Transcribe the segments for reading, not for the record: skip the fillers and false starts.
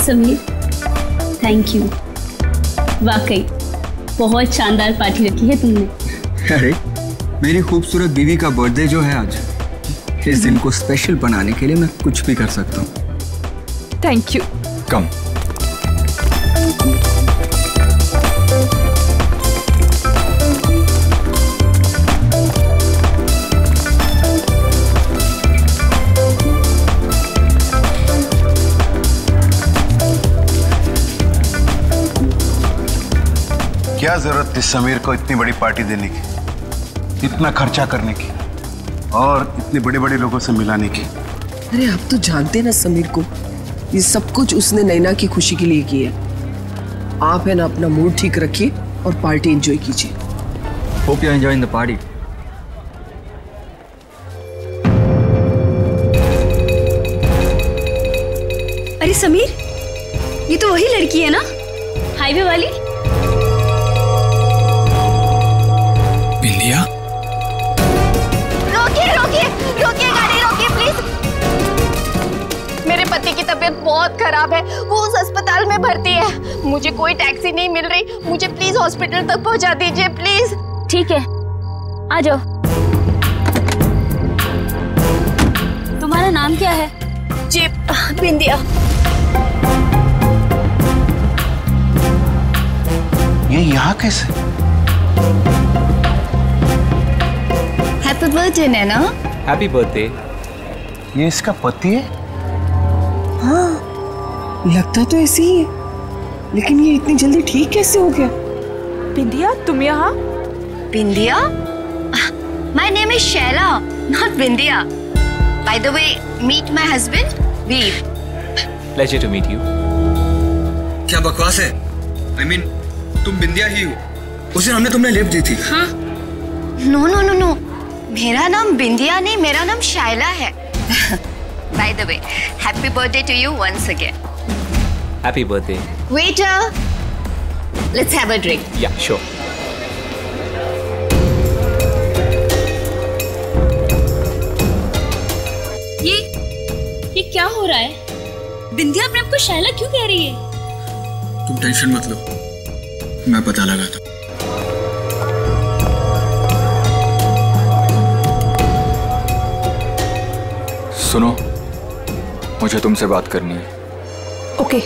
Sameer, thank you. वाकई बहुत शानदार पार्टी रखी है तुमने। अरे मेरी खूबसूरत बीवी का बर्थडे जो है आज, इस दिन को स्पेशल बनाने के लिए मैं कुछ भी कर सकता हूँ। Thank you. कम। क्या जरूरत थी समीर को इतनी बड़ी पार्टी देने की, इतना खर्चा करने की और इतने बड़े बड़े लोगों से मिलाने की? अरे आप तो जानते ना समीर को, ये सब कुछ उसने नैना की खुशी के लिए किया। आप है ना अपना मूड ठीक रखिए और पार्टी एंजॉय कीजिए। Hope you enjoying the party. अरे समीर, ये तो वही लड़की है ना, हाईवे वाली? बिंदिया? रोकिए रोकिए रोकिए, गाड़ी रोकिए प्लीज। मेरे पति की तबीयत बहुत खराब है, वो उस अस्पताल में भर्ती है। मुझे कोई टैक्सी नहीं मिल रही, मुझे प्लीज हॉस्पिटल तक पहुंचा दीजिए प्लीज। ठीक है, आ जाओ। तुम्हारा नाम क्या है? जी बिंदिया। ये यहाँ कैसे? Happy birthday Naina. Happy birthday. ये इसका पति है? हाँ, लगता तो ऐसे ही है, लेकिन ये इतनी जल्दी ठीक कैसे हो गया? बिंदिया, तुम यहाँ? Bindiya? My name is Shaila, not Bindiya. By the way, meet my husband Veer. Pleasure to meet you. क्या बकवास है? I mean, तुम बिंदिया ही हो। उस दिन हमने तुमने लिफ्ट दी थी। हाँ? नो नो नो नो, मेरा नाम बिंदिया नहीं, मेरा नाम शाइला है। By the way, happy birthday to you once again. Happy birthday. Waiter, let's have a drink. Yeah sure. ये क्या हो रहा है? बिंदिया अपने आप को शैला क्यों कह रही है? तुम टेंशन मत लो, मैं पता लगाता। सुनो, मुझे तुमसे बात करनी है। ओके।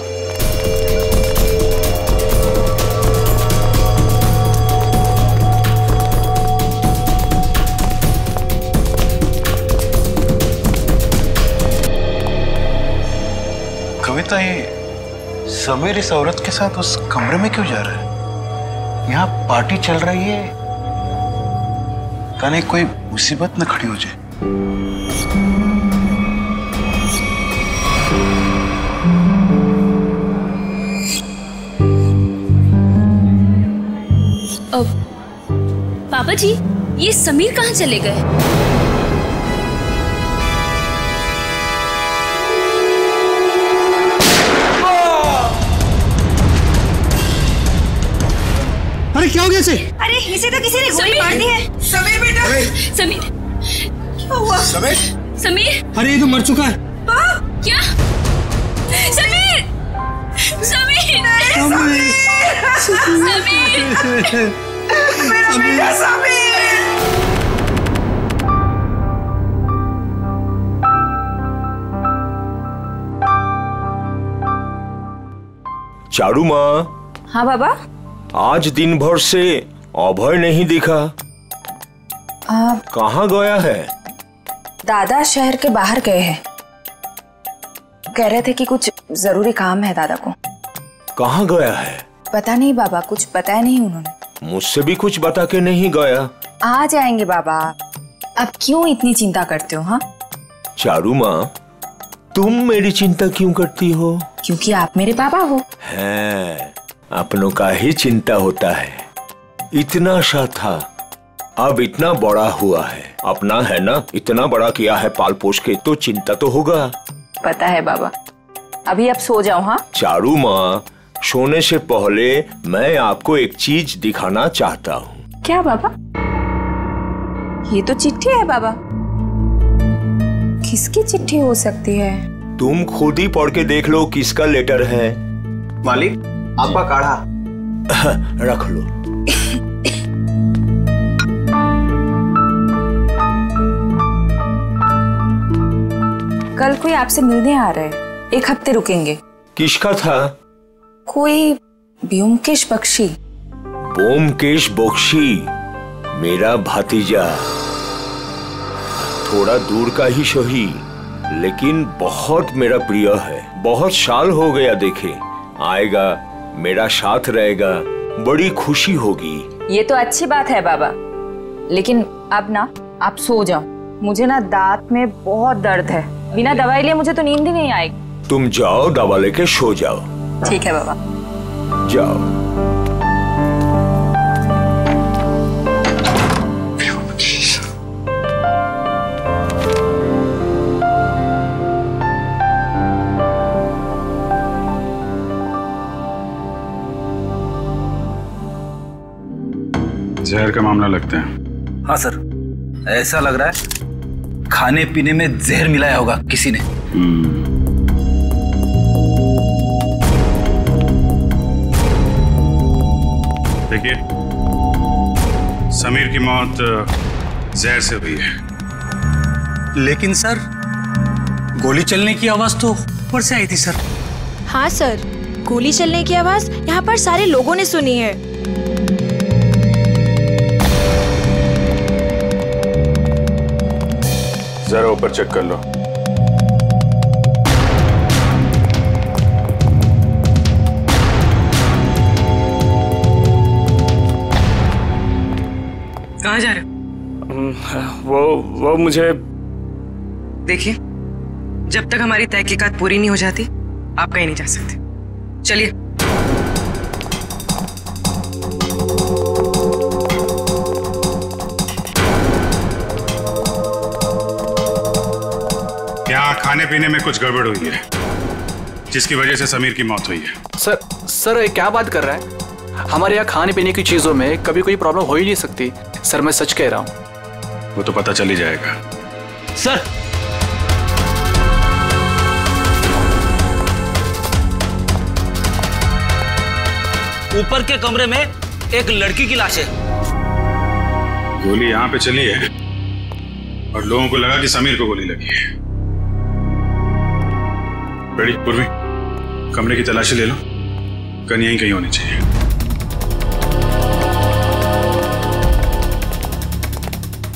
कविता, ये समीर इस औरत के साथ उस कमरे में क्यों जा रहा है? यहाँ पार्टी चल रही है, कहीं कोई मुसीबत न खड़ी हो जाए। पापा जी, ये समीर कहाँ चले गए? अरे क्या हो गया इसे? अरे इसे तो किसी ने गोली मार दी है। समीर बेटा। समीर, क्या हुआ? समीर? समीर, अरे ये तो मर चुका है। क्या? समीर, समीर, समीर, समीर, मेरा बेटा समीर। चारू माँ। हाँ बाबा। आज दिन भर से अभय नहीं दिखा, कहाँ गया है? दादा शहर के बाहर गए हैं, कह रहे थे कि कुछ जरूरी काम है दादा को। कहाँ गया है? पता नहीं बाबा, कुछ बताया नहीं उन्होंने। मुझसे भी कुछ बता के नहीं गया। आ जाएंगे बाबा, अब क्यों इतनी चिंता करते हो? हाँ चारू माँ, तुम मेरी चिंता क्यों करती हो? क्योंकि आप मेरे पापा हो। है, अपनों का ही चिंता होता है। इतना सा था, अब इतना बड़ा हुआ है। अपना है ना, इतना बड़ा किया है पाल पोष के, तो चिंता तो होगा। पता है बाबा, अभी आप सो जाओ। हाँ चारू माँ, सोने से पहले मैं आपको एक चीज दिखाना चाहता हूँ। क्या बाबा? ये तो चिट्ठी है बाबा। किसकी चिट्ठी हो सकती है? तुम खुद ही पढ़ के देख लो किसका लेटर है। मालिक, आपका काढ़ा। रख लो। कल कोई आपसे मिलने आ रहा है, 1 हफ्ते रुकेंगे। किसका था? कोई ब्योमकेश बख्शी। ब्योमकेश बख्शी मेरा भतीजा, थोड़ा दूर का ही सही, लेकिन बहुत मेरा प्रिय है। बहुत साल हो गया देखे, आएगा, मेरा साथ रहेगा, बड़ी खुशी होगी। ये तो अच्छी बात है बाबा, लेकिन अब ना आप सो जाओ। मुझे ना दांत में बहुत दर्द है, बिना दवाई लिए मुझे तो नींद ही नहीं आएगी। तुम जाओ, दवा लेके सो जाओ। ठीक है बाबा, जाओ। जहर का मामला लगता है। हाँ सर, ऐसा लग रहा है खाने पीने में जहर मिलाया होगा किसी ने। देखिए, समीर की मौत जहर से हुई है। लेकिन सर, गोली चलने की आवाज तो ऊपर से आई थी सर। हाँ सर, गोली चलने की आवाज यहाँ पर सारे लोगों ने सुनी है। जरा ऊपर चेक कर लो। कहाँ जा रहे हो? वो मुझे देखिए, जब तक हमारी तहकीकात पूरी नहीं हो जाती आप कहीं नहीं जा सकते। चलिए। यहाँ खाने पीने में कुछ गड़बड़ हुई है, जिसकी वजह से समीर की मौत हुई है। सर ये क्या बात कर रहा है? हमारे यहाँ खाने पीने की चीजों में कभी कोई प्रॉब्लम हो ही नहीं सकती। सर मैं सच कह रहा हूँ। वो तो पता चल ही जाएगा। सर, ऊपर के कमरे में एक लड़की की लाश है। गोली यहाँ पे चली है और लोगों को लगा कि समीर को गोली लगी है। बेटी, पूर्वी, कमरे की तलाशी ले लो। गन यहीं कहीं होनी चाहिए।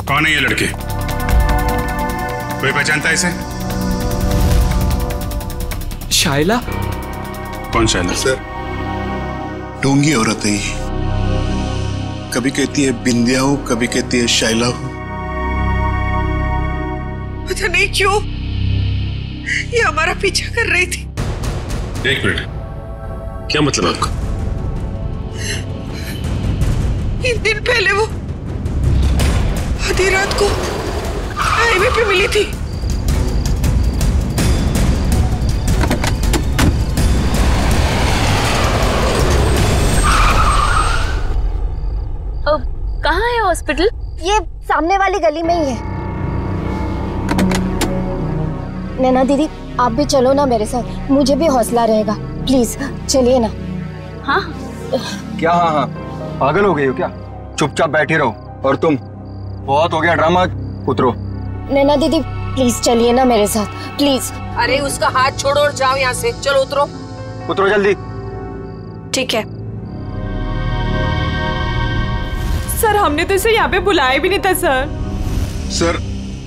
कौन है ये लड़के? कोई पहचानता है इसे? शाइला। कौन शाइला? सर, ढोंगी औरत है ये। कभी कहती है बिंदिया हूं, कभी कहती है शाइला हूं। पता नहीं क्यों ये हमारा पीछा कर रही थी। एक मिनट, क्या मतलब आपका? 3 दिन पहले वो आधी रात को हाईवे पे मिली थी। कहाँ है हॉस्पिटल? ये सामने वाली गली में ही है। नैना दीदी, आप भी चलो ना मेरे साथ, मुझे भी हौसला रहेगा। प्लीज चलिए ना। हाँ क्या? हाँ हाँ, पागल हो गई हो क्या? चुपचाप बैठी रहो। और तुम, बहुत हो गया ड्रामा, उतरो। नैना दीदी प्लीज चलिए ना मेरे साथ, प्लीज। अरे उसका हाथ छोड़ो और जाओ यहाँ से। चलो उतरो। उतरो जल्दी। ठीक है सर, हमने तो इसे यहाँ पे बुलाया भी नहीं था सर। सर,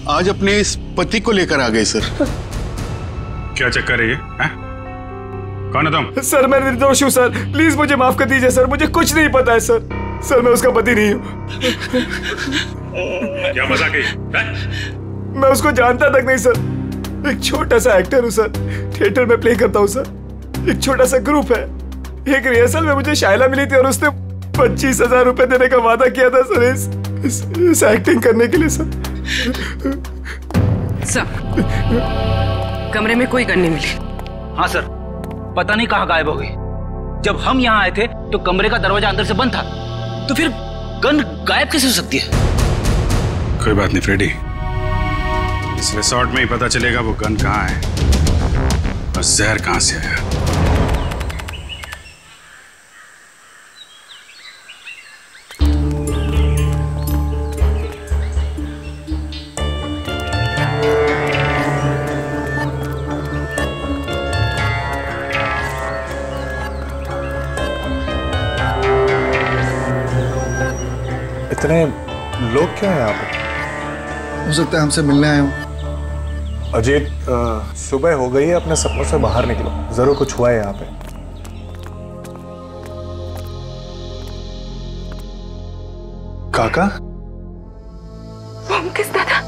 आज अपने इस पति को लेकर आ गए सर। क्या चक्कर है ये? कौन है तुम? सर मैं निर्दोष हूँ सर, प्लीज मुझे माफ कर दीजिए सर, मुझे कुछ नहीं पता है सर। सर मैं उसका पति नहीं हूँ। क्या मजाक है? मैं उसको जानता तक नहीं सर। एक छोटा सा एक्टर हूँ सर, थिएटर में प्ले करता हूँ सर। एक छोटा सा ग्रुप है। एक रिहर्सल में मुझे शाइला मिली थी और उसने 25,000 रुपए देने का वादा किया था सर इस एक्टिंग करने के लिए सर। कमरे में कोई गन नहीं मिली। हाँ सर, पता नहीं कहाँ गायब हो गई। जब हम यहाँ आए थे तो कमरे का दरवाजा अंदर से बंद था, तो फिर गन गायब कैसे हो सकती है? कोई बात नहीं फ्रेडी, इस रिसोर्ट में ही पता चलेगा वो गन कहाँ है। और जहर कहां से आया? इतने लोग क्या हैं यहाँ पे? हो सकता है हमसे मिलने आए हो। अजीत, सुबह हो गई है, अपने सपनों से बाहर निकलो, जरूर कुछ हुआ है यहाँ पे। काका? किस दादा?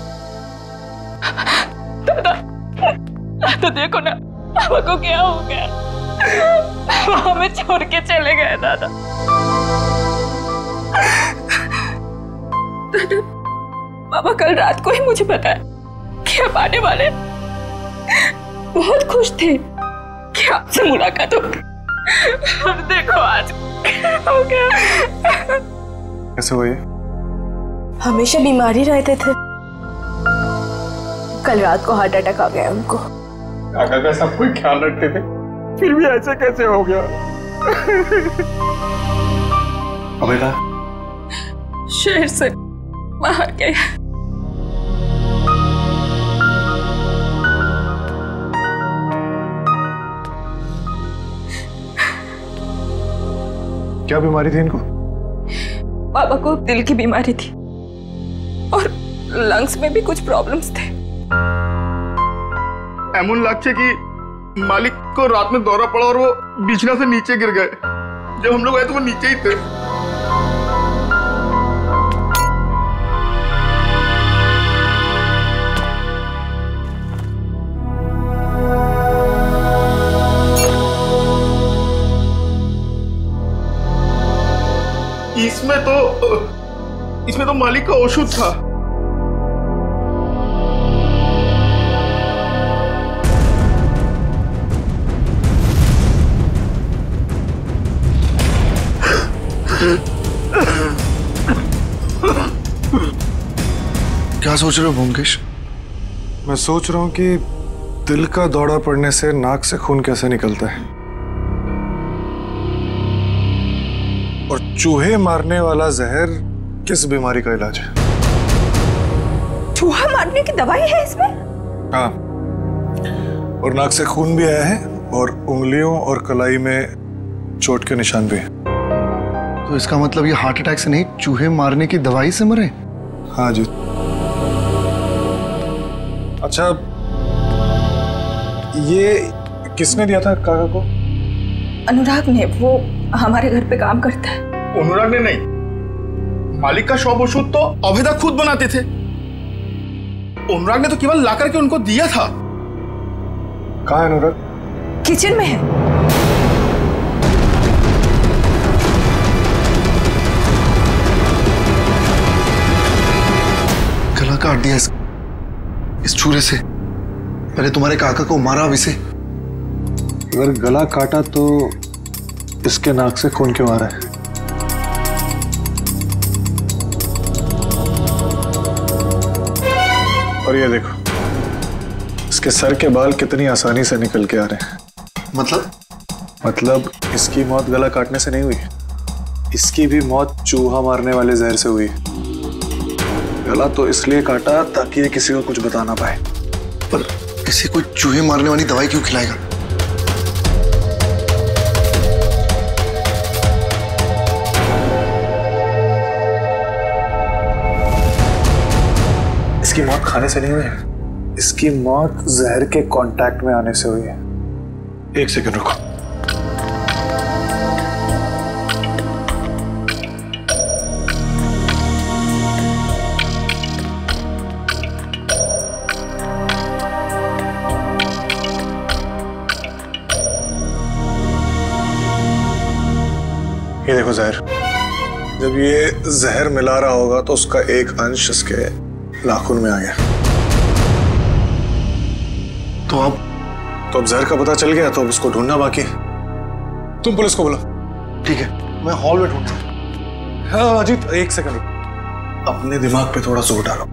दादा, तो देखो ना पापा को क्या हो गया। वो हमें छोड़ के चले गए दादा। दादा, पापा कल रात को ही मुझे बताया कि आप आने वाले। बहुत खुश थे कि आपसे मुलाकात होगी। अब देखो आज क्या हो गया। कैसे हुई? हमेशा बीमारी रहते थे, कल रात को हार्ट अटैक आ गया उनको। काका का सब कोई ख्याल रखते थे, फिर भी ऐसे कैसे हो गया? बेटा शहर से बाहर गए। क्या बीमारी थी इनको? पापा को दिल की बीमारी थी और लंग्स में भी कुछ प्रॉब्लम्स थे। एमन लगছে कि मालिक को रात में दौरा पड़ा और वो बिछना से नीचे गिर गए। जब हम लोग आए तो वो नीचे ही थे। इसमें तो मालिक का औषध था। क्या सोच रहे हो ब्योमकेश? मैं सोच रहा हूं कि दिल का दौरा पड़ने से नाक से खून कैसे निकलता है, और चूहे मारने वाला जहर किस बीमारी का इलाज है? चूहा मारने की दवाई है इसमें? हाँ, और नाक से खून भी आया है और उंगलियों और कलाई में चोट के निशान भी हैं। तो इसका मतलब ये हार्ट अटैक से नहीं, चूहे मारने की दवाई से मरे? हाँ जी। अच्छा, ये किसने दिया था काका को? अनुराग ने, वो हमारे घर पे काम करता है। अनुराग ने नहीं, मालिक का शॉप औषध तो अभेदा खुद बनाते थे। अनुराग ने तो केवल लाकर के उनको दिया था। कहाँ है अनुराग? किचन में है। गला काट दिया इस छुरे से। पहले तुम्हारे काका को मारा, अब इसे। अगर गला काटा तो इसके नाक से खून क्यों आ रहा है? और ये देखो, इसके सर के बाल कितनी आसानी से निकल के आ रहे हैं। मतलब इसकी मौत गला काटने से नहीं हुई, इसकी भी मौत चूहा मारने वाले जहर से हुई। गला तो इसलिए काटा ताकि ये किसी को कुछ बता ना पाए। पर इसे कोई चूहे मारने वाली दवाई क्यों खिलाएगा? इसकी मौत खाने से नहीं हुई है, इसकी मौत जहर के कांटेक्ट में आने से हुई है। एक सेकंड रुको। ये देखो जहर, जब ये जहर मिला रहा होगा तो उसका एक अंश इसके नाखून में आ गया। तो अब जहर का पता चल गया, तो अब उसको ढूंढना बाकी। तुम पुलिस को बुला। ठीक है, मैं हॉल में ढूंढता। हाँ अजीत, एक सेकंड, अपने दिमाग पे थोड़ा जोर डालो।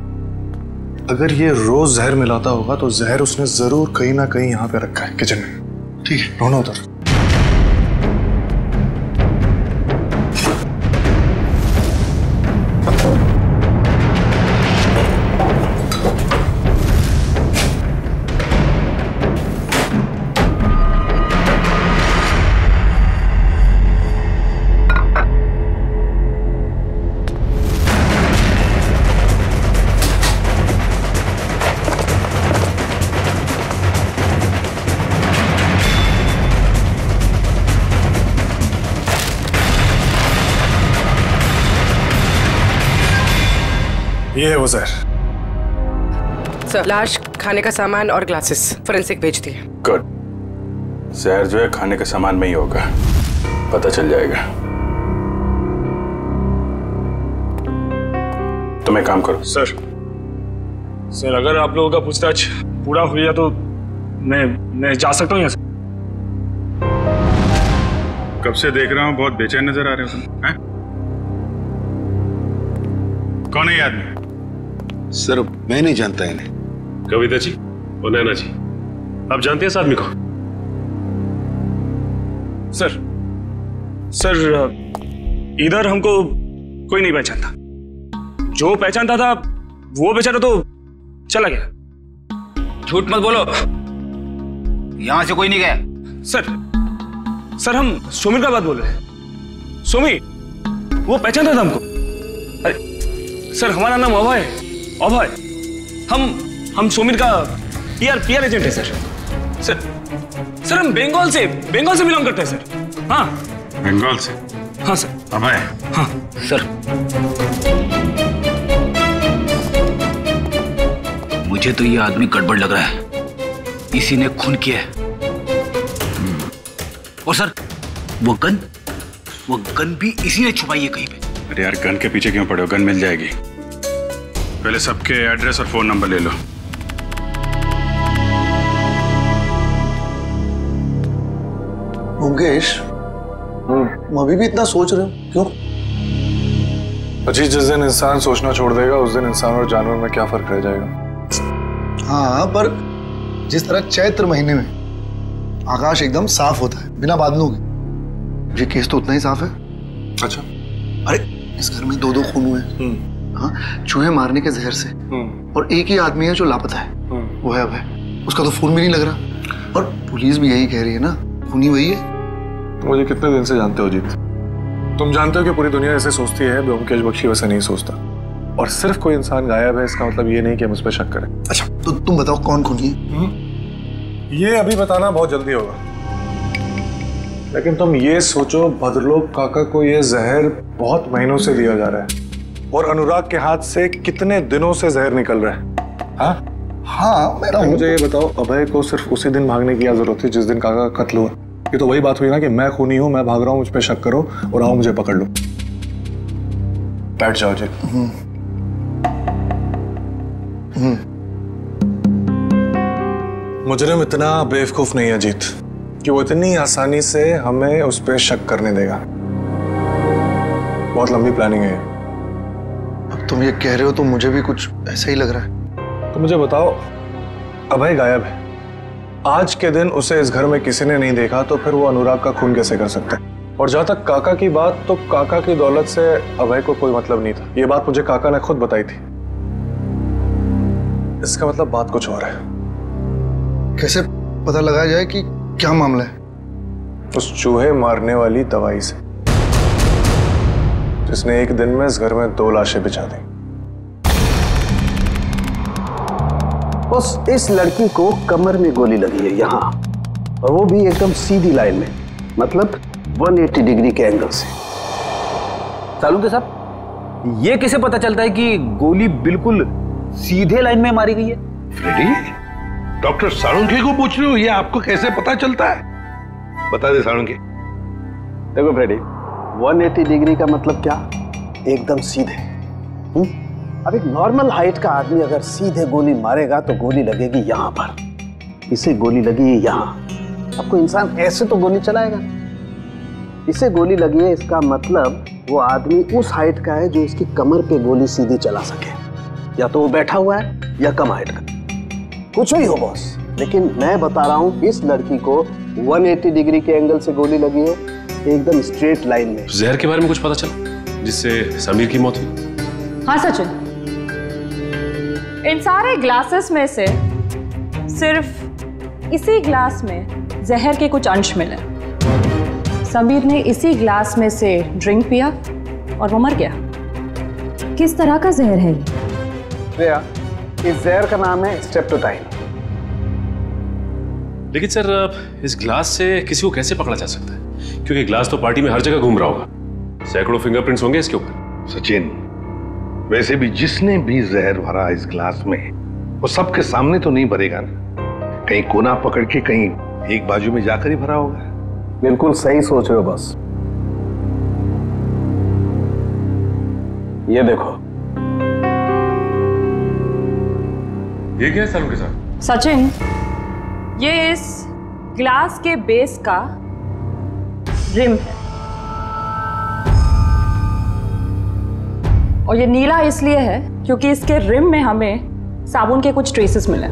अगर ये रोज जहर मिलाता होगा तो जहर उसने जरूर कहीं ना कहीं यहाँ पे रखा है, किचन में। ठीक है, ढूंढो उधर। ये है वो जहर। सर, लाश, खाने का सामान और ग्लासेस फोरेंसिक भेज दिए। गुड। जहर जो है खाने के सामान में ही होगा, पता चल जाएगा। तुम एक काम करो। सर अगर आप लोगों का पूछताछ पूरा हो गया तो मैं जा सकता हूँ यहाँ से। कब से देख रहा हूँ बहुत बेचैन नजर आ रहे हो तुम, हैं? कौन है ये आदमी? सर मैं नहीं जानता इन्हें। कविता जी और नैना जी, आप जानते हैं इस आदमी को? सर इधर हमको कोई नहीं पहचानता। जो पहचानता था वो बेचारा तो चला गया। झूठ मत बोलो, यहां से कोई नहीं गया। सर हम सुमिर का बात बोल रहे हैं। सुमिर वो पहचानता था हमको। अरे सर हमारा नाम अभय है। अभय हम सुमिर का पीआर एजेंट है सर हम बंगाल से बिलोंग करते हैं सर। हाँ बंगाल से? हाँ सर। अभय? हाँ सर मुझे तो ये आदमी गड़बड़ लग रहा है, इसी ने खून किया है। और सर वो गन भी इसी ने छुपाई है कहीं पे। अरे यार गन के पीछे क्यों पड़े हो, गन मिल जाएगी। पहले सबके एड्रेस और फोन नंबर ले लो। मुकेश, तुम अभी भी इतना सोच रहे हो, क्यों? अजी जिस दिन इंसान सोचना छोड़ देगा उस दिन इंसान और जानवर में क्या फर्क रह जाएगा। हाँ, पर जिस तरह चैत्र महीने में आकाश एकदम साफ होता है बिना बादलों के, ये केस तो उतना ही साफ है। अच्छा। अरे इस घर में 2 खून हुए। हाँ, चूहे मारने के जहर से। और एक ही आदमी है जो लापता है, वो है अभय। उसका तो फोन भी नहीं लग रहा और पुलिस भी यही कह रही है ना, खूनी वही है। मुझे कितने दिन से जानते हो जीत, तुम जानते हो कि पूरी दुनिया ऐसे सोचती है, ब्योमकेश बख्शी वैसे नहीं सोचता। और सिर्फ कोई इंसान गायब है इसका मतलब ये नहीं कि हम उस पर शक करें। अच्छा तो तुम बताओ कौन खूनी है? ये अभी बताना बहुत जल्दी होगा, लेकिन तुम ये सोचो भद्रलोक काका को ये जहर बहुत महीनों से दिया जा रहा है और अनुराग के हाथ से कितने दिनों से जहर निकल रहा है। हाँ मैं मुझे ये बताओ, अभय को सिर्फ उसी दिन भागने की क्या जरूरत थी जिस दिन काका का कत्ल हुआ? ये तो वही बात हुई ना कि मैं खूनी हूं, मैं भाग रहा हूं, मुझ पे शक करो और आओ मुझे पकड़ लो। बैठ जाओ जी। मुजरिम इतना बेवकूफ नहीं है जीत कि वो इतनी आसानी से हमें उस पर शक करने देगा। बहुत लंबी प्लानिंग है। अब तुम ये कह रहे हो तो मुझे भी कुछ ऐसा ही लग रहा है। तो मुझे बताओ, अभय गायब है, आज के दिन उसे इस घर में किसी ने नहीं देखा, तो फिर वो अनुराग का खून कैसे कर सकता है? और जहां तक काका की बात, तो काका की दौलत से अभय को कोई मतलब नहीं था। ये बात मुझे काका ने खुद बताई थी। इसका मतलब बात कुछ और है। कैसे पता लगाया जाए कि क्या मामला है? उस चूहे मारने वाली दवाई से, जिसने एक दिन में इस घर में 2 लाशें बिछा दी। बस इस लड़की को कमर में गोली लगी है यहाँ, और वो भी एकदम सीधी लाइन में, मतलब 180 डिग्री के एंगल से। सालुंके साहब, ये कैसे पता चलता है कि गोली बिल्कुल सीधे लाइन में मारी गई है? फ्रेडी, डॉक्टर सालुंके को पूछ रहे हो, ये आपको कैसे पता चलता है? बता दे सालुंके। देखो फ्रेडी, 180 डिग्री का मतलब क्या? एकदम सीधे। अब एक नॉर्मल हाइट का आदमी अगर सीधे गोली मारेगा तो गोली लगेगी यहाँ पर, इसे गोली लगी यहाँ। अब कोई इंसान ऐसे तो गोली चलाएगा, इसे गोली लगी है, इसका मतलब वो आदमी उस हाइट का है जो इसकी कमर पे गोली सीधी चला सके। या तो वो बैठा हुआ है या कम हाइट का, कुछ भी हो बॉस, लेकिन मैं बता रहा हूँ इस लड़की को 180 डिग्री के एंगल से गोली लगी है, एकदम स्ट्रेट लाइन में। जहर के बारे में कुछ पता चला जिससे समीर की मौत हुई? हाँ सचिन, इन सारे ग्लासेस में से सिर्फ इसी ग्लास में जहर के कुछ अंश मिले। समीर ने इसी ग्लास में से ड्रिंक पिया और वो मर गया। किस तरह का जहर है ये? इस जहर का नाम है स्ट्रेप्टोटाइन। लेकिन सर इस ग्लास से किसी को कैसे पकड़ा जा सकता है? क्योंकि ग्लास तो पार्टी में हर जगह घूम रहा होगा, सैकड़ों फिंगरप्रिंट्स होंगे इसके ऊपर। सचिन, वैसे भी जिसने भी जहर भरा इस ग्लास में वो सबके सामने तो नहीं भरेगा ना, कहीं कोना पकड़ के कहीं एक बाजू में जाकर ही भरा होगा। बिल्कुल सही सोच रहे हो बस। ये देखो, ये क्या है सालों के साथ? सचिन, ये इस ग्लास के बेस का रिम है और ये नीला इसलिए है क्योंकि इसके रिम में हमें साबुन के कुछ ट्रेसेस मिले।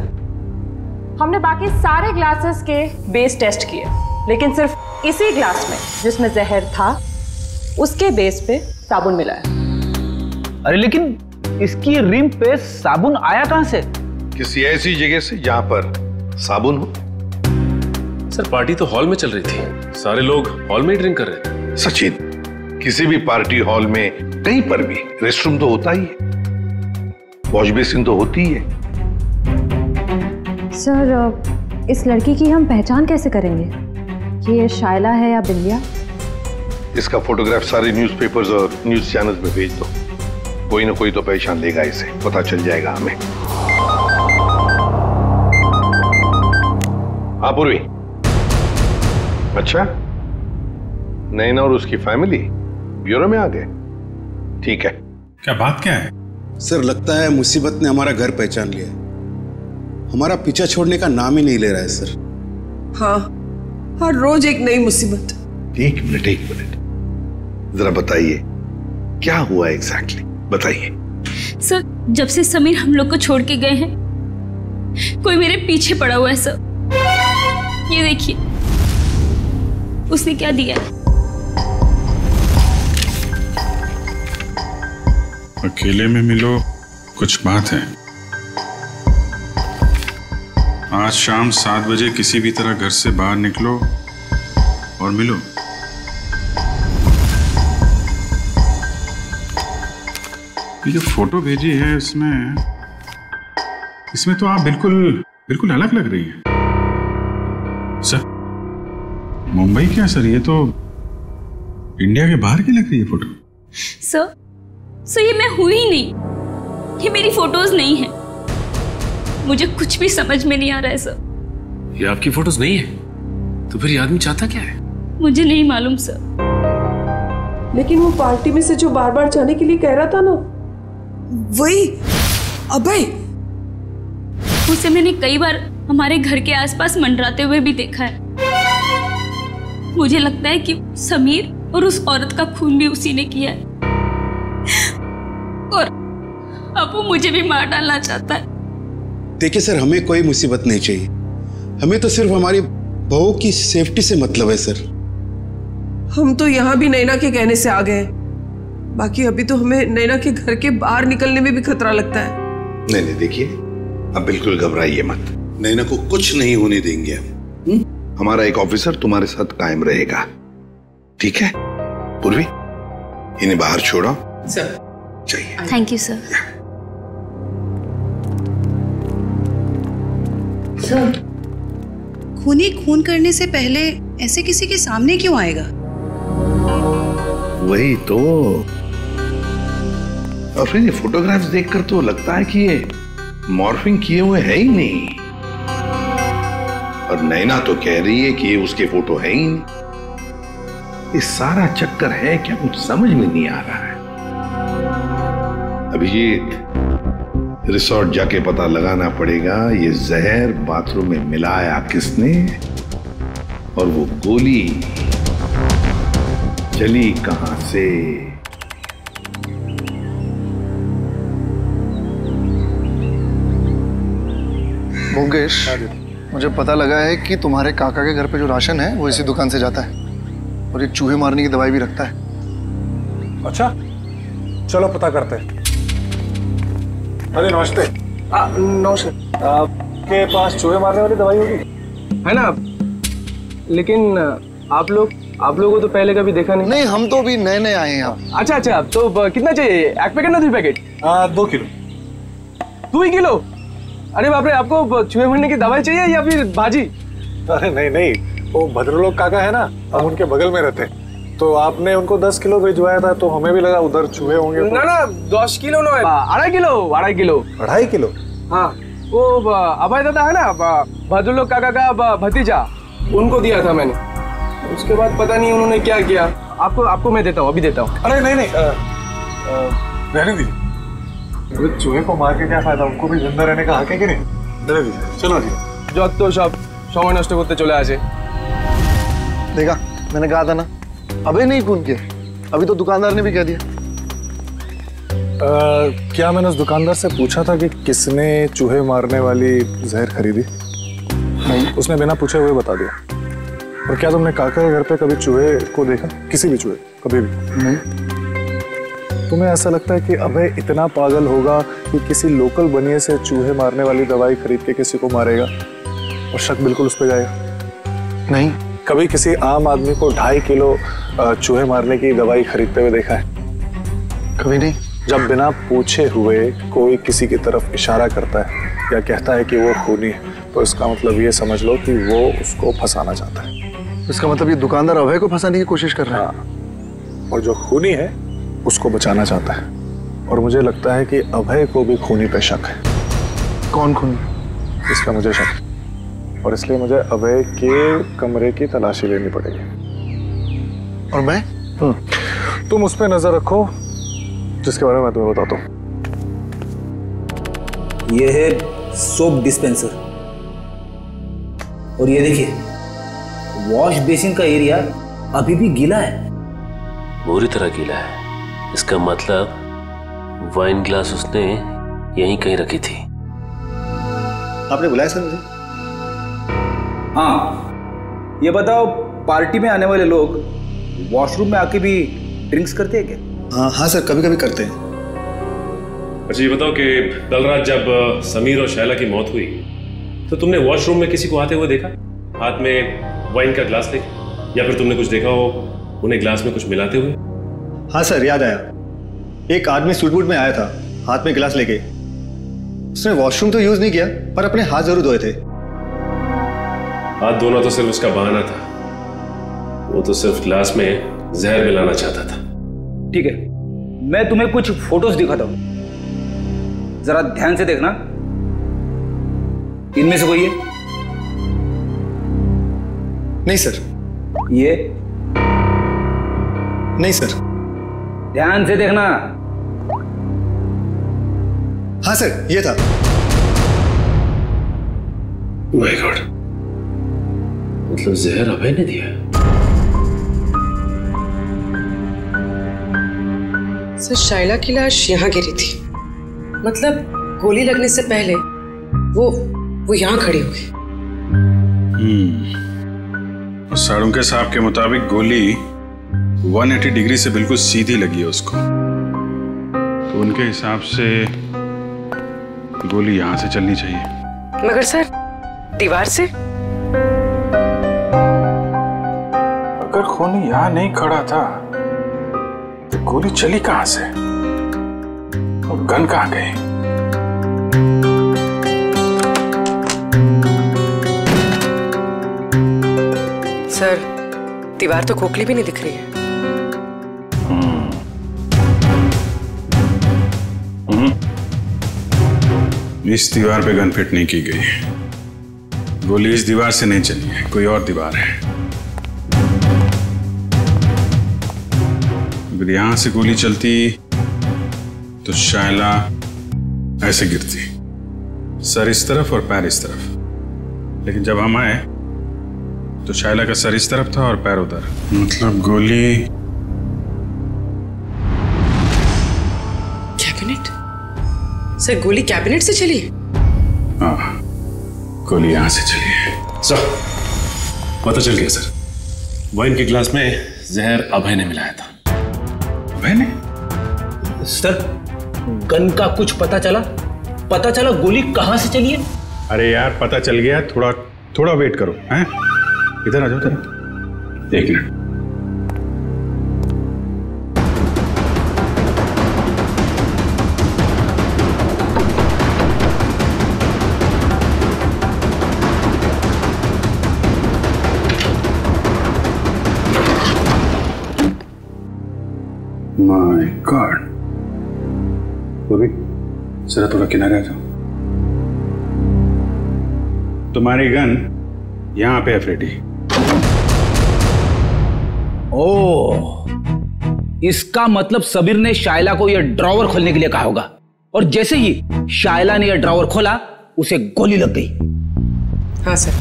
हमने बाकी सारे ग्लासेस के बेस टेस्ट किए, लेकिन सिर्फ इसी ग्लास में जिसमें जहर था उसके बेस पे साबुन मिला है। अरे लेकिन इसकी रिम पे साबुन आया कहां से? किसी ऐसी जगह से जहां पर साबुन हो। सर पार्टी तो हॉल में चल रही थी, सारे लोग हॉल में ही ड्रिंक कर रहे थे। सचिन, किसी भी पार्टी हॉल में कहीं पर भी रेस्टरूम तो होता ही है, वॉश बेसिन तो होती ही है। सर इस लड़की की हम पहचान कैसे करेंगे कि ये शायला है या बिंदिया? इसका फोटोग्राफ सारे न्यूज़पेपर्स और न्यूज चैनल्स में भेज दो, कोई ना कोई तो पहचान लेगा, इसे पता चल जाएगा हमें। हाँ पूर्वी, अच्छा नैना और उसकी फैमिली ब्यूरो में आ गए? ठीक है। क्या बात क्या है? सर लगता है मुसीबत ने हमारा घर पहचान लिया, हमारा पीछा छोड़ने का नाम ही नहीं ले रहा है सर। हाँ, हर रोज एक नई मुसीबत। एक मिनट, जरा बताइए क्या हुआ एग्जैक्टली, बताइए। सर जब से समीर हम लोग को छोड़ के गए हैं कोई मेरे पीछे पड़ा हुआ है सर। ये देखिए उसने क्या दिया। अकेले में मिलो, कुछ बात है। आज शाम 7 बजे किसी भी तरह घर से बाहर निकलो और मिलो। ये जो फोटो भेजी है इसमें तो आप बिल्कुल अलग लग रही हैं। सर मुंबई क्या सर, ये तो इंडिया के बाहर की लग रही है फोटो। सर ये मैं हुई नहीं, ये मेरी फोटोज नहीं है। मुझे कुछ भी समझ में नहीं आ रहा है सर। ये आपकी फोटोज नहीं है तो फिर ये आदमी चाहता क्या है? मुझे नहीं मालूम सर। लेकिन वो पार्टी में से जो बार बार जाने के लिए कह रहा था ना, वही अभय। उसे मैंने कई बार हमारे घर के आसपास मंडराते हुए भी देखा है। मुझे लगता है कि समीर और उस औरत का खून भी उसी ने किया है और अब वो मुझे भी मार डालना चाहता है। देखिए सर, हमें कोई मुसीबत नहीं चाहिए, हमें तो सिर्फ हमारी बहू की सेफ्टी से मतलब है सर। हम तो यहाँ भी नैना के कहने से आ गए, बाकी अभी तो हमें नैना के घर के बाहर निकलने में भी खतरा लगता है। नहीं देखिए, अब बिल्कुल घबराइए मत, नैना को कुछ नहीं होने देंगे हम। हमारा एक ऑफिसर तुम्हारे साथ कायम रहेगा, ठीक है? पूर्वी, इन्हें बाहर छोड़ो सर। चाहिए। Thank you sir. सर, खूनी खून करने से पहले ऐसे किसी के सामने क्यों आएगा? वही तो, और फिर ये फोटोग्राफ्स देखकर तो लगता है कि ये मॉर्फिंग किए हुए है ही नहीं, और नैना तो कह रही है कि ये उसके फोटो है ही नहीं। ये सारा चक्कर है क्या, कुछ समझ में नहीं आ रहा है। अभिजीत, रिसोर्ट जाके पता लगाना पड़ेगा ये जहर बाथरूम में मिलाया किसने और वो गोली चली कहां से। मुकेश, मुझे पता लगा है कि तुम्हारे काका के घर पे जो राशन है वो इसी दुकान से जाता है और एक चूहे मारने की दवाई भी रखता है। अच्छा, चलो पता करते हैं। अरे नमस्ते। नमस्ते। आपके पास चूहे मारने वाली दवाई होगी? है ना, लेकिन आप लोगों को तो पहले कभी देखा नहीं। नहीं, हम तो भी नए नए आए हैं यहाँ। अच्छा, तो कितना चाहिए? एक पैकेट ना 2 पैकेट? 2 किलो। 2 किलो? अरे बाप रे, आपको चूहे मारने की दवाई चाहिए या फिर भाजी? अरे नहीं, वो भद्रलोक काका है ना, हम उनके बगल में रहते हैं, तो आपने उनको 10 किलो भिजवाया था, तो हमें भी लगा उधर चूहे होंगे। ना 10 किलो ना, 2.5 किलो। 2.5 किलो? हाँ, वो अभय दादा है ना, भद्रलोक काका का भतीजा, उनको दिया था मैंने। उसके बाद पता नहीं उन्होंने क्या किया। आपको मैं देता हूँ, अभी देता हूँ। अरे नहीं, रहने दीजिए। चूहे को मार के क्या फायदा, उनको भी जिंदा रहने का हक है कि नहीं? रहने दीजिए, चलो जी। जो तो सब समय नष्ट करते चले आसे। देखा, मैंने कहा था ना, अबे नहीं खून किया। अभी तो दुकानदार ने भी कह दिया। क्या मैंने उस दुकानदार से पूछा था कि किसने चूहे मारने वाली जहर खरीदी? नहीं, उसने बिना पूछे हुए बता दिया। और क्या तुमने काका के घर पे कभी चूहे को देखा? किसी भी चूहे, कभी भी? नहीं। तुम्हें ऐसा लगता है कि अभय इतना पागल होगा कि किसी लोकल बनिए से चूहे मारने वाली दवाई खरीद के किसी को मारेगा और शक बिल्कुल उस पर जाएगा? नहीं। कभी किसी आम आदमी को 2.5 किलो चूहे मारने की दवाई खरीदते हुए देखा है? कभी नहीं। जब बिना पूछे हुए कोई किसी की तरफ इशारा करता है या कहता है कि वो खूनी है, तो इसका मतलब ये समझ लो कि वो उसको फंसाना चाहता है। इसका मतलब ये दुकानदार अभय को फंसाने की कोशिश कर रहा है। हाँ। और जो खूनी है उसको बचाना चाहता है। और मुझे लगता है कि अभय को भी खूनी पे शक है। कौन खूनी? इसका मुझे शक, और इसलिए मुझे अभय के कमरे की तलाशी लेनी पड़ेगी। और मैं? तुम उस पर नजर रखो जिसके बारे में मैं तुम्हें बताता हूँ। ये है सोप डिस्पेंसर, और ये देखिए वॉश बेसिन का एरिया अभी भी गीला है, बुरी तरह गीला है। इसका मतलब वाइन ग्लास उसने यहीं कहीं रखी थी। आपने बुलाया सर मुझे? हाँ, ये बताओ, पार्टी में आने वाले लोग वॉशरूम में आके भी ड्रिंक्स करते हैं क्या? हाँ सर, कभी कभी करते हैं। अच्छा ये बताओ कि कल रात जब समीर और शैला की मौत हुई तो तुमने वॉशरूम में किसी को आते हुए देखा, हाथ में वाइन का ग्लास लेके, या फिर तुमने कुछ देखा हो उन्हें ग्लास में कुछ मिलाते हुए? हाँ सर, याद आया। एक आदमी सूट बूट में आया था, हाथ में गिलास लेके। उसने वॉशरूम तो यूज नहीं किया, पर अपने हाथ जरूर धोए थे। हाथ धोना तो सिर्फ उसका बहाना था, वो तो सिर्फ ग्लास में जहर मिलाना चाहता था। ठीक है, मैं तुम्हें कुछ फोटोज दिखाता हूं, जरा ध्यान से देखना। इनमें से कोई है? नहीं सर। ये? नहीं सर। ध्यान से देखना। हाँ सर, ये था। माय गॉड, मतलब जहर अभय ने दिया? सर, शैला की लाश यहाँ गिरी थी, मतलब गोली लगने से पहले वो यहाँ खड़ी हो गई। साड़ुंके साहब के मुताबिक गोली 180 डिग्री से बिल्कुल सीधी लगी है उसको, तो उनके हिसाब से गोली यहां से चलनी चाहिए। मगर सर, दीवार से? अगर खूनी यहां नहीं खड़ा था तो गोली चली कहां से, और गन कहां गई? सर, दीवार तो खोखली भी नहीं दिख रही है। इस दीवार पे गन फिट नहीं की गई है। गोली इस दीवार से नहीं चली है, कोई और दीवार है। अगर यहां से गोली चलती तो शैला ऐसे गिरती, सर इस तरफ और पैर इस तरफ। लेकिन जब हम आए तो शैला का सर इस तरफ था और पैर उधर। मतलब गोली कैबिनेट? सर, गोली कैबिनेट से चली? हाँ, गोली यहां से चली है। सर, पता चल गया सर। वाइन के ग्लास में जहर अभय ने मिलाया था। अभय ने? सर, गन का कुछ पता चला? पता चला गोली कहां से चली है? अरे यार पता चल गया, थोड़ा वेट करो। हैं? इधर आ जाओ जरा, एक मिनट। My God. पूर्वी, जरा थोड़ा किनारे आ जाओ। तुम्हारी गन यहां पे है फ्रेडी। ओह, इसका मतलब समीर ने शायला को यह ड्रॉवर खोलने के लिए कहा होगा, और जैसे ही शायला ने यह ड्रॉवर खोला उसे गोली लग गई। हाँ सर,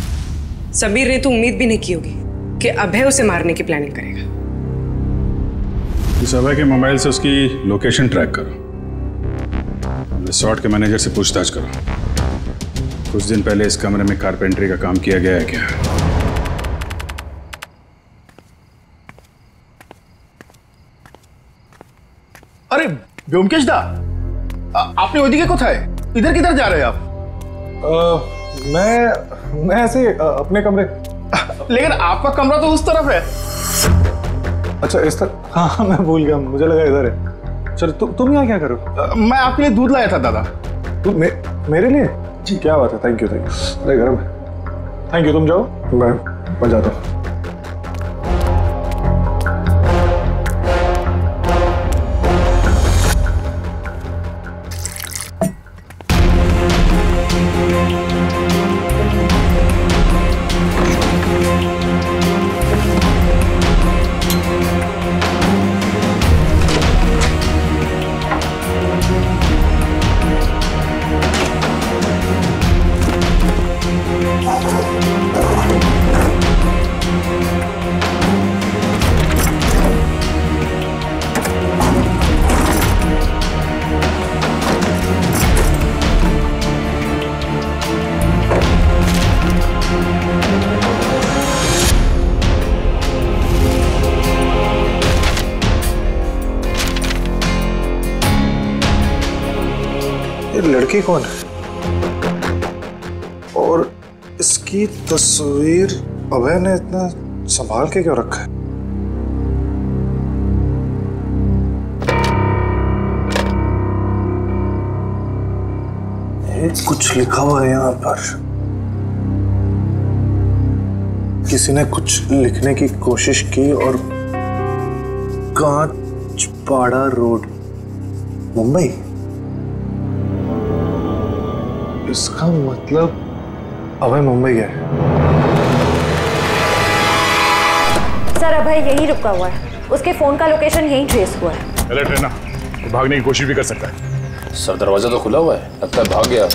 समीर ने तो उम्मीद भी नहीं की होगी कि अभय उसे मारने की प्लानिंग करेगा। इस अभय के मोबाइल से उसकी लोकेशन ट्रैक करो, रिसोर्ट के मैनेजर से पूछताछ करो। कुछ दिन पहले इस कमरे में कारपेंटरी का काम किया गया है क्या? अरे व्योमकेश दा, आपने ओदिके को था, इधर किधर जा रहे हैं आप? मैं ऐसे अपने कमरे। लेकिन आपका कमरा तो उस तरफ है। अच्छा इस तरफ? हाँ मैं भूल गया, मुझे लगा इधर है। चलो तुम यहाँ क्या करो? मैं आपके लिए दूध लाया था दादा। मेरे लिए? जी क्या बात है, थैंक यू। अरे गर्म है, थैंक यू। तुम जाओ, मैं जाता हूँ। लड़की कौन है और इसकी तस्वीर अभय ने इतना संभाल के क्यों रखा है? कुछ लिखा हुआ है यहाँ पर। किसी ने कुछ लिखने की कोशिश की और कांचपाड़ा रोड, मुंबई। इसका मतलब अभय मुंबई गया है। सर अभय यही रुका हुआ है, उसके फोन का लोकेशन यही ट्रेस हुआ है। अलर्ट रहना, वो भागने की कोशिश भी कर सकता है। सर दरवाजा तो खुला हुआ है, लगता है भाग गया।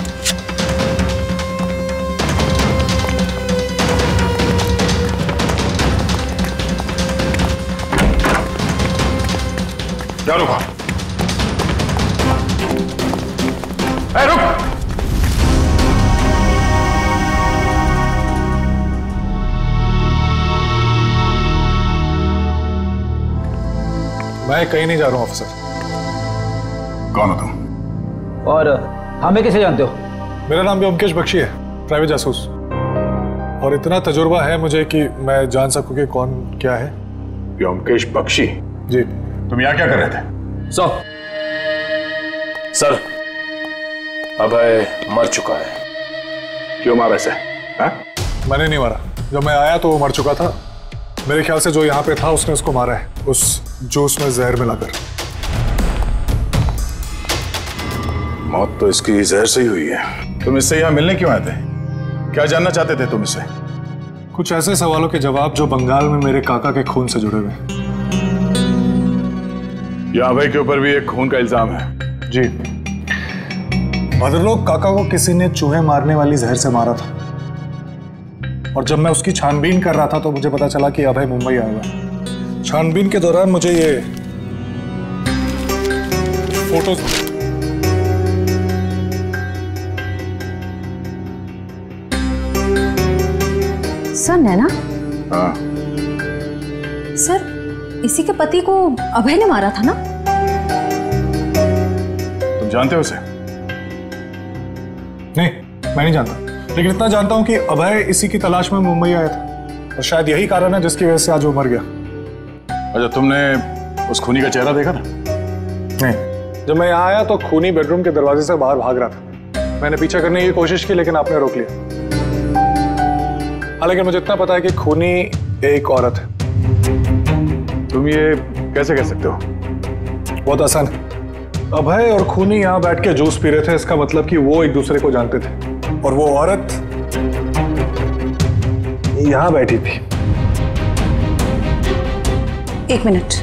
क्या रुका? रुक! मैं कहीं नहीं जा रहा हूँ ऑफिसर। कौन हो तुम? और हमें कैसे जानते हो? मेरा नाम व्योमकेश बख्शी है, प्राइवेट जासूस। और इतना तजुर्बा है मुझे कि मैं जान सकूं कि कौन क्या है। व्योमकेश बख्शी? जी। तुम यहाँ क्या कर रहे थे? सर अभय मर चुका है। क्यों मारा इसे? मैंने नहीं मारा, जब मैं आया तो वो मर चुका था। मेरे ख्याल से जो यहाँ पे था उसने उसको मारा है, उस जूस में जहर मिलाकर। मौत तो इसकी जहर से ही हुई है। तुम इससे यहाँ मिलने क्यों आए थे? क्या जानना चाहते थे तुम इससे? कुछ ऐसे सवालों के जवाब जो बंगाल में मेरे काका के खून से जुड़े हुए हैं। यहाँ अभय के ऊपर भी एक खून का इल्जाम है। जी, भद्रलोक काका को किसी ने चूहे मारने वाली जहर से मारा था, और जब मैं उसकी छानबीन कर रहा था तो मुझे पता चला कि अभय मुंबई आया हुआ। छानबीन के दौरान मुझे ये फोटोज सर नैना? हाँ। सर इसी के पति को अभय ने मारा था ना? तुम जानते हो उसे? नहीं, मैं नहीं जानता, लेकिन इतना जानता हूं कि अभय इसी की तलाश में मुंबई आया था और शायद यही कारण है जिसकी वजह से आज वो मर गया। अच्छा, तुमने उस खूनी का चेहरा देखा था? नहीं, जब मैं यहाँ आया तो खूनी बेडरूम के दरवाजे से बाहर भाग रहा था। मैंने पीछा करने की कोशिश की लेकिन आपने रोक लिया। हालांकि मुझे इतना पता है कि खूनी एक औरत है। तुम ये कैसे कह सकते हो? बहुत आसान है। अभय और खूनी यहाँ बैठ के जूस पी रहे थे, इसका मतलब कि वो एक दूसरे को जानते थे और वो औरत यहाँ बैठी थी। एक मिनट,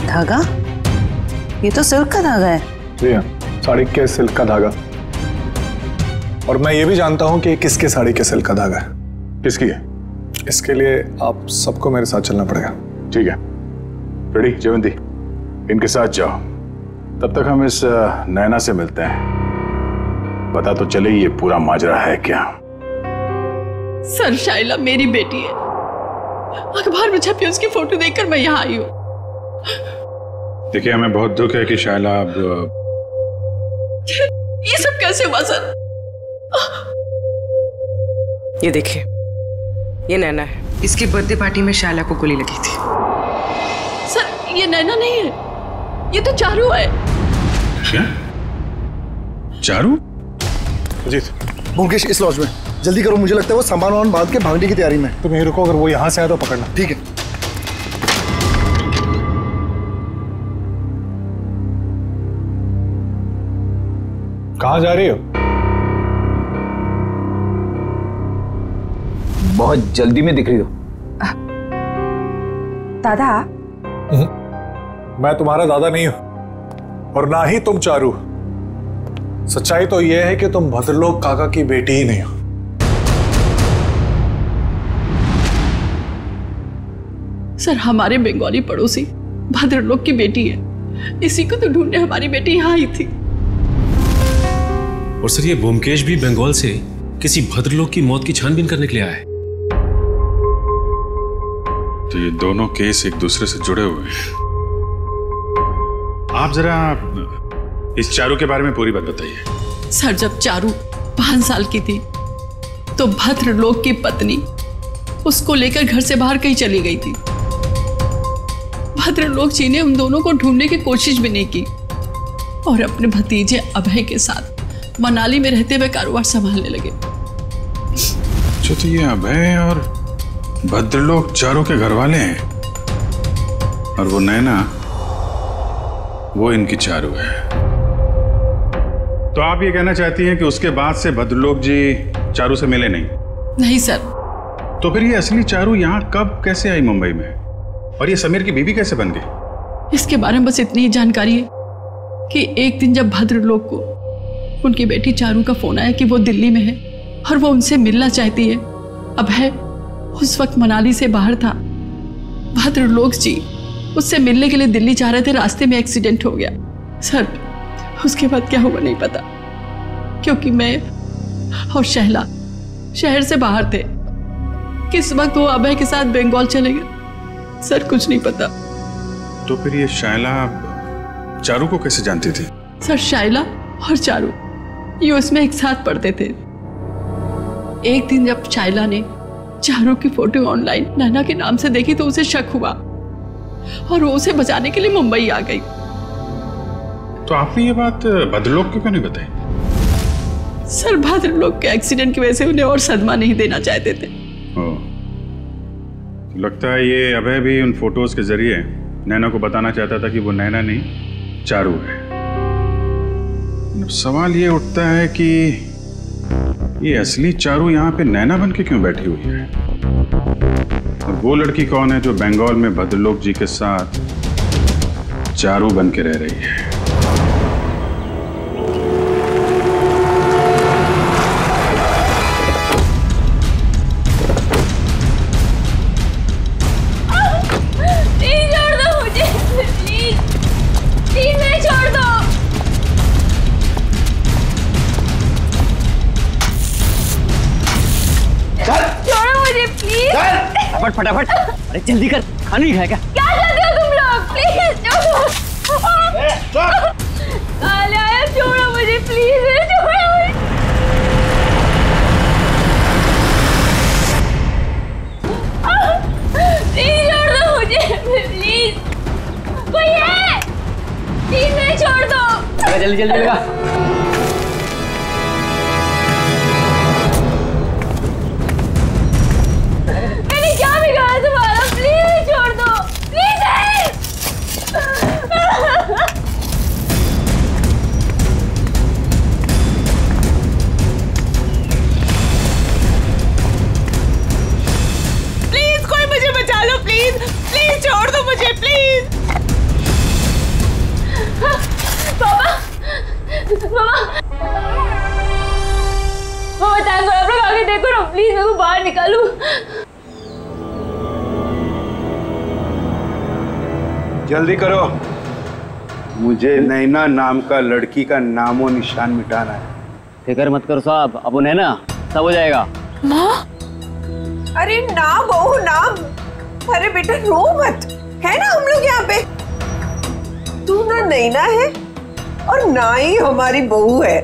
धागा? ये तो सिल्क का धागा है। जी हाँ, साड़ी के सिल्क का धागा। और मैं ये भी जानता हूँ कि किसके साड़ी के सिल्क का धागा है। किसकी है? इसके लिए आप सबको मेरे साथ चलना पड़ेगा। ठीक है, रेडी जयवंती, इनके साथ जाओ। तब तक हम इस नैना से मिलते हैं, पता तो चले ये पूरा माजरा है क्या। सर शाइला मेरी बेटी है, अखबार में छपी उसकी फोटो देखकर मैं यहाँ आई हूँ। देखिए, हमें बहुत दुख है कि शाइला अब ये सब कैसे हुआ सर? ये देखिए, ये नैना है। इसकी बर्थडे पार्टी में शाइला को गोली लगी थी। सर ये नैना नहीं है, ये तो चारू है। क्या? चारू? अजीत, मुकेश इस लॉज में, जल्दी करो, मुझे लगता है वो सामान वामान बांध के भागने की तैयारी में। तुम यहीं रुको, अगर वो यहाँ से आए तो पकड़ना। ठीक है। कहाँ जा रही हो? बहुत जल्दी में दिख रही हो। दादा, मैं तुम्हारा दादा नहीं हूं और ना ही तुम चारू। सच्चाई तो यह है कि तुम भद्रलोक काका की बेटी ही नहीं हो। सर हमारे बंगाली पड़ोसी भद्रलोक की बेटी है, इसी को तो ढूंढने हमारी बेटी यहाँ आई थी। और सर ये ब्योमकेश भी बंगाल से किसी भद्रलोक की मौत की छानबीन करने के लिए आया है। तो ये दोनों केस एक दूसरे से जुड़े हुए हैं। आप जरा इस चारू के बारे में पूरी बात बताइए। सर जब चारू 5 साल की थी तो भद्रलोक की पत्नी उसको लेकर घर से बाहर कहीं चली गई थी। भद्रलोक जी ने उन दोनों को ढूंढने की कोशिश भी नहीं की और अपने भतीजे अभय के साथ मनाली में रहते हुए कारोबार संभालने लगे। जो तो ये अभय और भद्रलोक चारों के घर वाले हैं और वो नैना, वो इनकी चारू है। तो आप ये कहना चाहती हैं कि उसके बाद से भद्रलोक जी चारू से मिले नहीं? नहीं सर। तो फिर ये असली चारू यहाँ कब कैसे आई मुंबई में, और ये समीर की बीवी कैसे बन गई? इसके बारे में बस इतनी ही जानकारी है कि एक दिन जब भद्रलोक को उनकी बेटी चारू का फोन आया कि वो दिल्ली में है और वो उनसे मिलना चाहती है। अभय उस वक्त मनाली से बाहर था। भद्रलोक जी उससे मिलने के लिए दिल्ली जा रहे थे, रास्ते में एक्सीडेंट हो गया। सर उसके बाद क्या हुआ नहीं पता, क्योंकि मैं और शहला शहर से बाहर थे। किस वक्त वो अभय के साथ बंगाल चले गए, सर कुछ नहीं पता। तो फिर ये शाइला चारू को कैसे जानती थी? सर शाइला और चारू यूएस में एक साथ पढ़ते थे। एक दिन जब शाइला ने चारू की फोटो ऑनलाइन नैना के नाम से देखी तो उसे शक हुआ और वो उसे बचाने के लिए मुंबई आ गई। तो आपने ये बात भद्रलोक को क्यों नहीं बताई? सर भद्रलोक के एक्सीडेंट की वजह से उन्हें और सदमा नहीं देना चाहते थे। लगता है ये अभय भी उन फोटोज के जरिए नैना को बताना चाहता था कि वो नैना नहीं चारू है। सवाल ये उठता है कि ये असली चारू यहाँ पे नैना बन के क्यों बैठी हुई है, और वो लड़की कौन है जो बंगाल में भद्रलोक जी के साथ चारू बन के रह रही है? फटाफट फटाफट, अरे जल्दी कर, खाना नहीं खाएगा? क्या करते हो तुम लोग? प्लीज कालिया छोड़ो मुझे, प्लीज छोड़ो मुझे। प्लीज छोड़ दो मुझे, प्लीज कोई है? प्लीज मुझे छोड़ दो। जल्दी जल्दी लगा। मैंने क्या बिगाड़ा तुम्हारा? प्लीज छोड़ दो, प्लीज। प्लीज कोई मुझे बचा लो, प्लीज प्लीज छोड़ दो मुझे, प्लीज। पापा मामा मामा टैंक आप लोग आगे देखो ना, प्लीज मेरे को बाहर निकालो। जल्दी करो, मुझे नैना नाम का लड़की का नामो निशान मिटाना है। फिक्र मत करो साहब, अब नैना सब हो जाएगा। माँ, अरे ना बहू ना, अरे बेटा रो मत, है ना हम लोग यहाँ पे। तू ना नैना है और ना ही हमारी बहू है।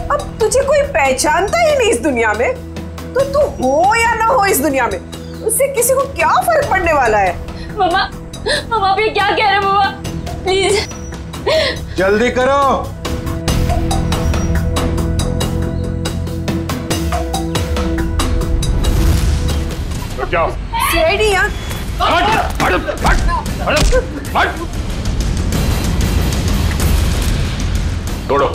अब तुझे कोई पहचानता ही नहीं इस दुनिया में, तो तू हो या ना हो इस दुनिया में, उससे किसी को क्या फर्क पड़ने वाला है। मामा मामा आप ये क्या कह रहे हैं मामा? प्लीज जल्दी करो। क्या? सीआईडी यहाँ। तोड़ो।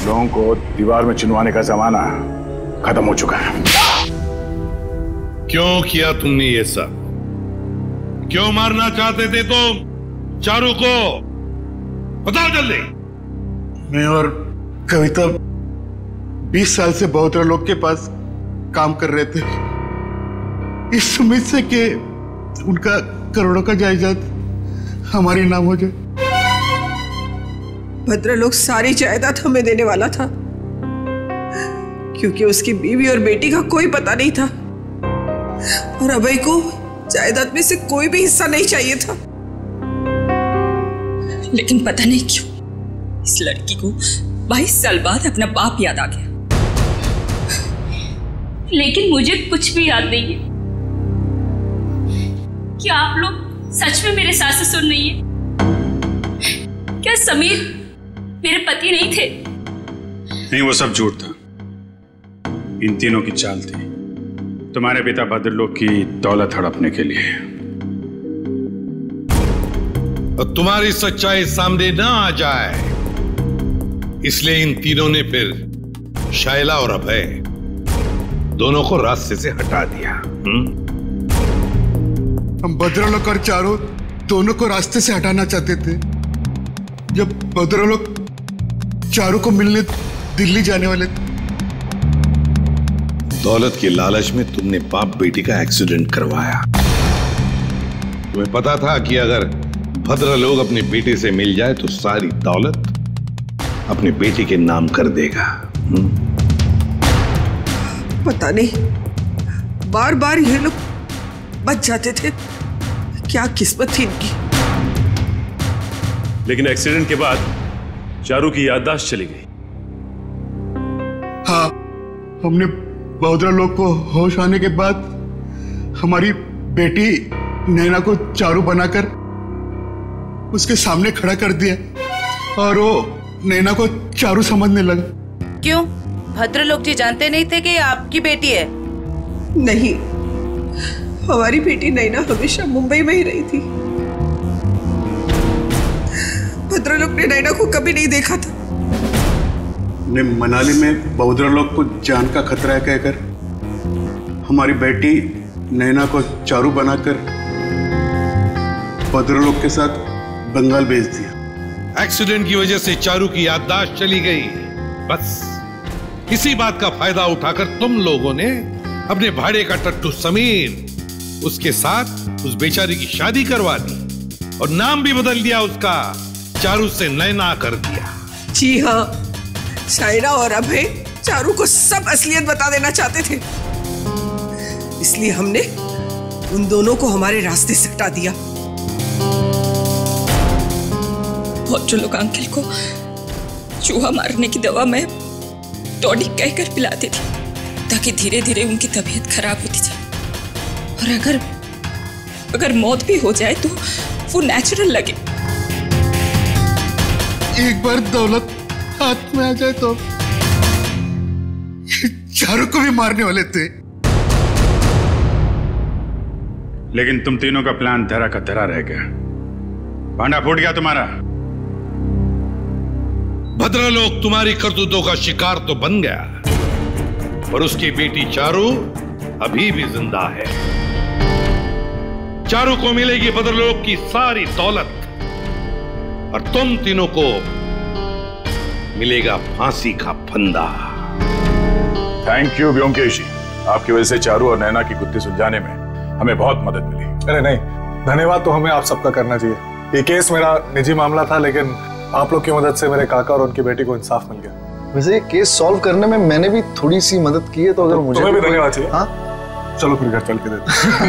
लोगों को दीवार में चिनवाने का जमाना खत्म हो चुका है। क्यों किया तुमने ये सब? क्यों मारना चाहते थे तुम चारू को? बताओ जल्दी। मैं और कविता 20 साल से बहुतरा लोग के पास काम कर रहे थे, इस उम्मीद से कि उनका करोड़ों का जायदाद हमारे नाम हो जाए। भद्रलोक सारी जायदाद हमें देने वाला था, क्योंकि उसकी बीवी और बेटी का कोई पता नहीं था, और अभय को जायदाद में से कोई भी हिस्सा नहीं चाहिए था। लेकिन पता नहीं क्यों इस लड़की को 22 साल बाद अपना बाप याद आ गया। लेकिन मुझे कुछ भी याद नहीं है। क्या आप लोग सच में मेरे सास ससुर नहीं है? क्या समीर मेरे पति नहीं थे? नहीं, वो सब झूठ था। इन तीनों की चाल थी तुम्हारे पिता भद्रलोक की दौलत हड़पने के लिए। और तुम्हारी सच्चाई सामने ना आ जाए इसलिए इन तीनों ने फिर शायला और अभय दोनों को रास्ते से हटा दिया। हम भद्रलोक और चारू दोनों को रास्ते से हटाना चाहते थे। जब भद्रलोक चारू को मिलने दिल्ली जाने वाले थे, दौलत के लालच में तुमने बाप बेटी का एक्सीडेंट करवाया। तुम्हें पता था कि अगर भद्रलोक अपनी बेटी से मिल जाए तो सारी दौलत अपनी बेटी के नाम कर देगा। पता नहीं बार बार ये लोग बच जाते थे, क्या किस्मत थी इनकी। लेकिन एक्सीडेंट के बाद चारू की याददाश्त चली गई। हाँ, हमने भद्रलोक को होश आने के बाद हमारी बेटी नैना को चारू बनाकर उसके सामने खड़ा कर दिया और वो नैना को चारू समझने लगा। क्यों? भद्रलोक जी जानते नहीं थे कि आपकी बेटी है? नहीं, हमारी बेटी नैना हमेशा मुंबई में ही रही थी। भद्रलोक ने नैना को कभी नहीं देखा था। ने मनाली में भद्रलोक को जान का खतरा है कहकर हमारी बेटी नैना को चारू बनाकर भद्रलोक के साथ बंगाल भेज दिया। एक्सीडेंट की वजह से चारू की याददाश्त चली गई। बस इसी बात का फायदा उठाकर तुम लोगों ने अपने भाड़े का टट्टू समीर उसके साथ उस बेचारी की शादी करवा दी। और नाम भी बदल दिया उसका, चारू से नैना कर दिया। जी हाँ, शायरा और अभय चारू को सब असलियत बता देना चाहते थे, इसलिए हमने उन दोनों को हमारे रास्ते से हटा दिया। बहुत लोग अंकल को चूहा मारने की दवा में टॉनिक कहकर पिलाते थे ताकि धीरे धीरे उनकी तबीयत खराब होती जाए, और अगर मौत भी हो जाए तो वो नेचुरल लगे। एक बार दौलत हाथ में आ जाए तो चारों को भी मारने वाले थे। लेकिन तुम तीनों का प्लान धरा का धरा रह गया, भांडा फूट गया तुम्हारा। भद्रलोक तुम्हारी करतूतों का शिकार तो बन गया, पर उसकी बेटी चारू अभी भी जिंदा है। चारू को मिलेगी भद्रलोक की सारी दौलत, और तुम तीनों को मिलेगा फांसी का फंदा। थैंक यू व्योमकेश जी, आपकी वजह से चारू और नैना की गुत्थी सुलझाने में हमें बहुत मदद मिली। अरे नहीं, धन्यवाद तो हमें आप सबका करना चाहिए। ये केस मेरा निजी मामला था, लेकिन आप लोग की मदद से मेरे काका और उनकी बेटी को इंसाफ मिल गया। वैसे ये केस सॉल्व करने में मैंने भी थोड़ी सी मदद की है, तो अगर मुझे भी धन्यवाद चाहिए। हाँ, चलो फिर घर चल के देते हैं।